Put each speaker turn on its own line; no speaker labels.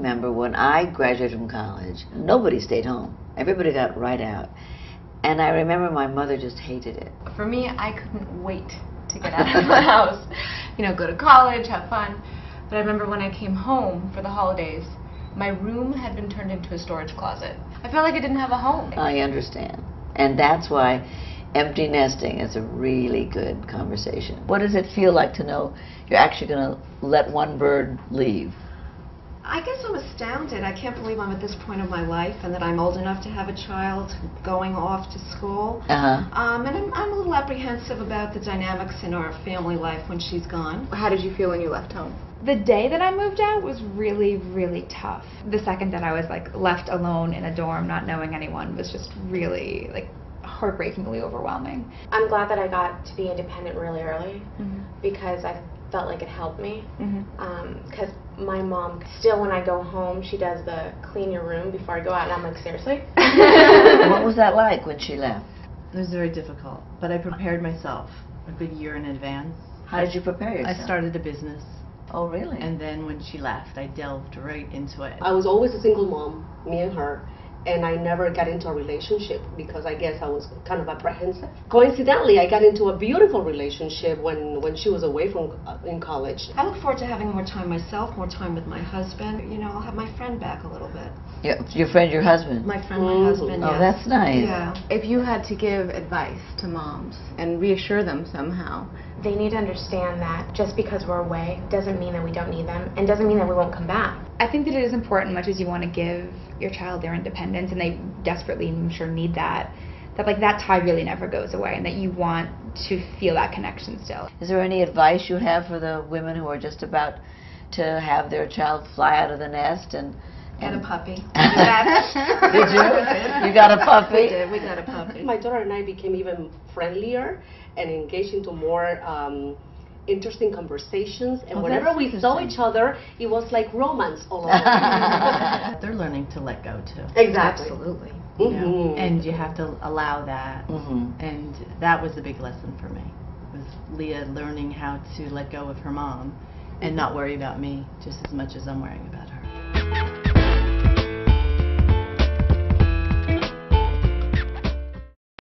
remember when I graduated from college, nobody stayed home. Everybody got right out. And I remember my mother just hated it.
For me, I couldn't wait to get out of the house. You know, go to college, have fun. But I remember when I came home for the holidays, my room had been turned into a storage closet. I felt like I didn't have a home.
I understand. And that's why empty nesting is a really good conversation. What does it feel like to know you're actually going to let one bird leave?
I guess I'm astounded. I can't believe I'm at this point of my life and that I'm old enough to have a child going off to school. And I'm a little apprehensive about the dynamics in our family life when she's gone.
How did you feel when you left home?
The day that I moved out was really, really tough. The second that I was like left alone in a dorm, not knowing anyone, was just really like heartbreakingly overwhelming.
I'm glad that I got to be independent really early because I felt like it helped me. Because my mom, still when I go home, she does the clean your room before I go out, and I'm like, seriously?
What was that like when she left?
It was very difficult, but I prepared myself a good year in advance.
How did you prepare yourself?
I started a business.
Oh, really?
And then when she left, I delved right into it.
I was always a single mom, me and her, and I never got into a relationship because I guess I was kind of apprehensive. Coincidentally, I got into a beautiful relationship when she was away from in college.
I look forward to having more time myself, more time with my husband. You know, I'll have my friend back a little bit.
Your friend, your husband?
My friend, my husband,
Oh,
yes.
that's nice.
Yeah.
If you had to give advice to moms and reassure them somehow,
They need to understand that just because we're away doesn't mean that we don't need them, and doesn't mean that we won't come back.
I think that it is important, much as you want to give your child their independence, and they desperately, I'm sure, need that, that like that tie really never goes away, and that you want to feel that connection still.
Is there any advice you have for the women who are just about to have their child fly out of the nest and
Get a puppy.
Did you? You got a puppy?
We did. We got a puppy.
My daughter and I became even friendlier and engaged into more interesting conversations. And whenever we saw each other, it was like romance all over.
They're learning to let go too.
Exactly.
Absolutely.
You know? And you have to allow that. And that was a big lesson for me. Was Leah learning how to let go of her mom and not worry about me just as much as I'm worrying about her.